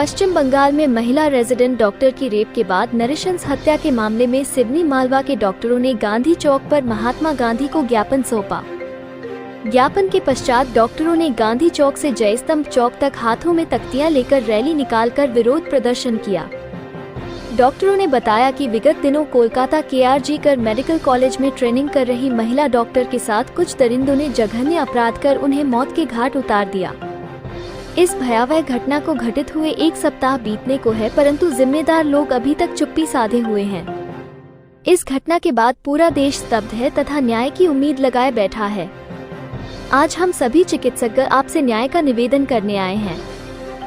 पश्चिम बंगाल में महिला resident doctor की रेप के बाद नृशंस हत्या के मामले में सिवनी मालवा के डॉक्टरों ने गांधी चौक पर महात्मा गांधी को ज्ञापन सौंपा। ज्ञापन के पश्चात डॉक्टरों ने गांधी चौक से जयस्तंभ चौक तक हाथों में तख्तियां लेकर रैली निकालकर विरोध प्रदर्शन किया। डॉक्टरों ने बताया कि विगत दिनों कोलकाता KRG कर मेडिकल कॉलेज में ट्रेनिंग कर रही महिला डॉक्टर के साथ कुछ दरिंदों ने जघन्य अपराध कर उन्हें मौत के घाट उतार दिया। इस भयावह घटना को घटित हुए 1 सप्ताह बीतने को है, परंतु जिम्मेदार लोग अभी तक चुप्पी साधे हुए हैं। इस घटना के बाद पूरा देश स्तब्ध है तथा न्याय की उम्मीद लगाए बैठा है। आज हम सभी चिकित्सक आपसे न्याय का निवेदन करने आए हैं।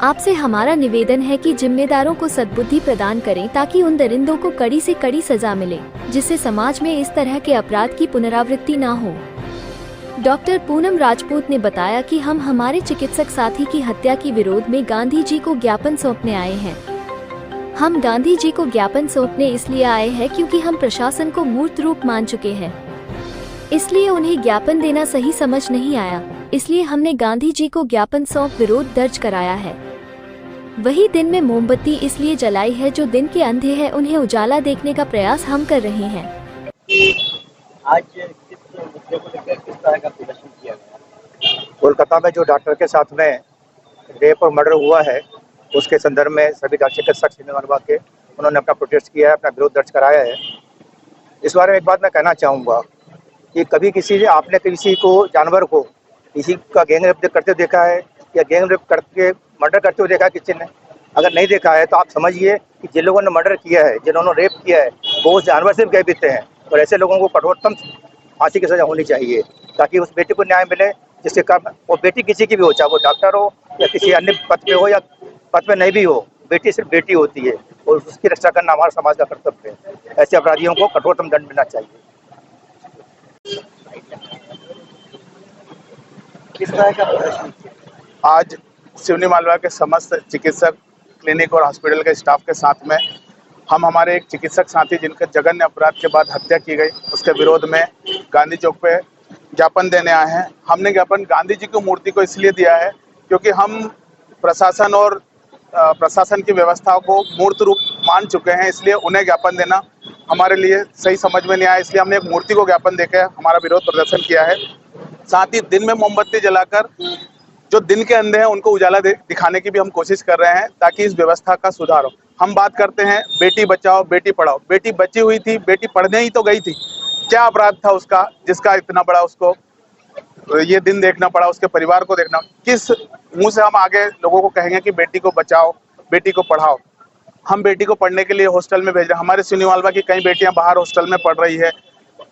आपसे हमारा निवेदन है कि जिम्मेदारों को सद्बुद्धि प्रदान करें ताकि उन दरिंदों को कड़ी से कड़ी सजा मिले, जिससे समाज में इस तरह के अपराध की पुनरावृत्ति न हो। डॉक्टर पूनम राजपूत ने बताया कि हम हमारे चिकित्सक साथी की हत्या के विरोध में गांधी जी को ज्ञापन सौंपने आए हैं। हम गांधी जी को ज्ञापन सौंपने इसलिए आए हैं क्योंकि हम प्रशासन को मूर्त रूप मान चुके हैं, इसलिए उन्हें ज्ञापन देना सही समझ नहीं आया, इसलिए हमने गांधी जी को ज्ञापन सौंप विरोध दर्ज कराया है। वही दिन में मोमबत्ती इसलिए जलाई है जो दिन के अंधे हैं, उन्हें उजाला देखने का प्रयास हम कर रहे हैं। आज किस मुद्दे को लेकर किस तरह का प्रदर्शन किया गया? कोलकाता में जो डॉक्टर के साथ में रेप और मर्डर हुआ है उसके संदर्भ में सभी चिकित्सक सिनेमा के उन्होंने अपना प्रोटेस्ट किया है, अपना विरोध दर्ज कराया है। इस बारे में एक बात मैं कहना चाहूँगा कि कभी आपने किसी को जानवर को किसी का गैंग रेप करते देखा है या गैंग रेप करके मर्डर करते हुए देखा है किसी ने? अगर नहीं देखा है तो आप समझिए कि जिन लोगों ने मर्डर किया है, जिन्होंने रेप किया है, वो उस जानवर से भी भयभीत हैं और ऐसे लोगों को कठोरतम फांसी की सजा होनी चाहिए ताकि उस बेटी को न्याय मिले, जिसके कारण वो बेटी किसी की भी हो, चाहे वो डॉक्टर हो या किसी अन्य पद पे हो या पद पे नहीं भी हो, बेटी सिर्फ बेटी होती है और उसकी रक्षा करना हमारा समाज का कर्तव्य है। ऐसे अपराधियों को कठोरतम दंड मिलना चाहिए। किस तरह का प्रदर्शन किया? आज सिवनी मालवा के समस्त चिकित्सक, क्लिनिक और हॉस्पिटल के स्टाफ के साथ में हम हमारे एक चिकित्सक साथी जिनके जघन्य अपराध के बाद हत्या की गई उसके विरोध में गांधी चौक पे ज्ञापन देने आए हैं। हमने ज्ञापन गांधी जी की मूर्ति को इसलिए दिया है क्योंकि हम प्रशासन और प्रशासन की व्यवस्था को मूर्त रूप मान चुके हैं, इसलिए उन्हें ज्ञापन देना हमारे लिए सही समझ में नहीं आया, इसलिए हमने एक मूर्ति को ज्ञापन देकर हमारा विरोध प्रदर्शन किया है। साथ ही दिन में मोमबत्ती जलाकर जो दिन के अंधे हैं उनको उजाला दिखाने की भी हम कोशिश कर रहे हैं ताकि इस व्यवस्था का सुधार हो। हम बात करते हैं बेटी बचाओ बेटी पढ़ाओ, बेटी बची हुई थी, बेटी पढ़ने ही तो गई थी, क्या अपराध था उसका जिसका इतना बड़ा उसको ये दिन देखना पड़ा, उसके परिवार को देखना? किस मुंह से हम आगे लोगों को कहेंगे कि बेटी को बचाओ बेटी को पढ़ाओ? हम बेटी को पढ़ने के लिए हॉस्टल में भेज रहे हैं, हमारे सिवनी मालवा की कई बेटियां बाहर हॉस्टल में पढ़ रही है।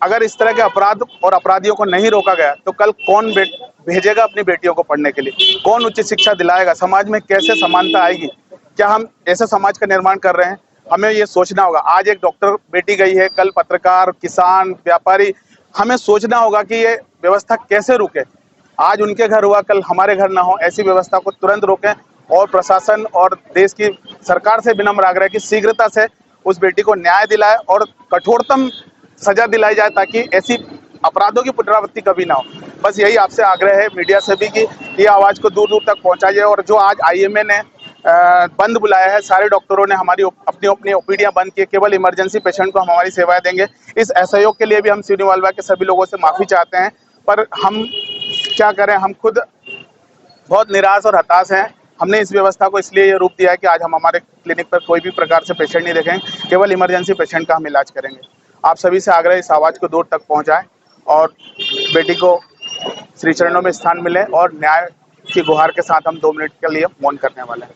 अगर इस तरह के अपराध और अपराधियों को नहीं रोका गया तो कल कौन भेजेगा अपनी बेटियों को पढ़ने के लिए? कौन उचित शिक्षा दिलाएगा? समाज में कैसे समानता आएगी? क्या हम ऐसे समाज का निर्माण कर रहे हैं? हमें ये सोचना होगा। आज एक डॉक्टर बेटी गई है, कल पत्रकार, किसान, व्यापारी। हमें सोचना होगा कि ये व्यवस्था कैसे रुके। आज उनके घर हुआ, कल हमारे घर ना हो, ऐसी व्यवस्था को तुरंत रोकें और प्रशासन और देश की सरकार से विनम्र आग्रह कि शीघ्रता से उस बेटी को न्याय दिलाए और कठोरतम सजा दिलाई जाए ताकि ऐसी अपराधों की पुनरावृत्ति कभी ना हो। बस यही आपसे आग्रह है मीडिया से भी कि ये आवाज़ को दूर दूर तक पहुंचाइए। और जो आज IMA ने बंद बुलाया है, सारे डॉक्टरों ने हमारी अपनी अपनी OPDयाँ बंद की, केवल इमरजेंसी पेशेंट को हम हमारी सेवाएं देंगे। इस असहयोग के लिए भी हम सिवनी मालवा के सभी लोगों से माफ़ी चाहते हैं, पर हम क्या करें, हम खुद बहुत निराश और हताश हैं। हमने इस व्यवस्था को इसलिए ये रूप दिया है कि आज हम हमारे क्लिनिक पर कोई भी प्रकार से पेशेंट नहीं देखेंगे, केवल इमरजेंसी पेशेंट का हम इलाज करेंगे। आप सभी से आग्रह इस आवाज़ को दूर तक पहुंचाएं और बेटी को श्री चरणों में स्थान मिले और न्याय की गुहार के साथ हम 2 मिनट के लिए मौन करने वाले हैं।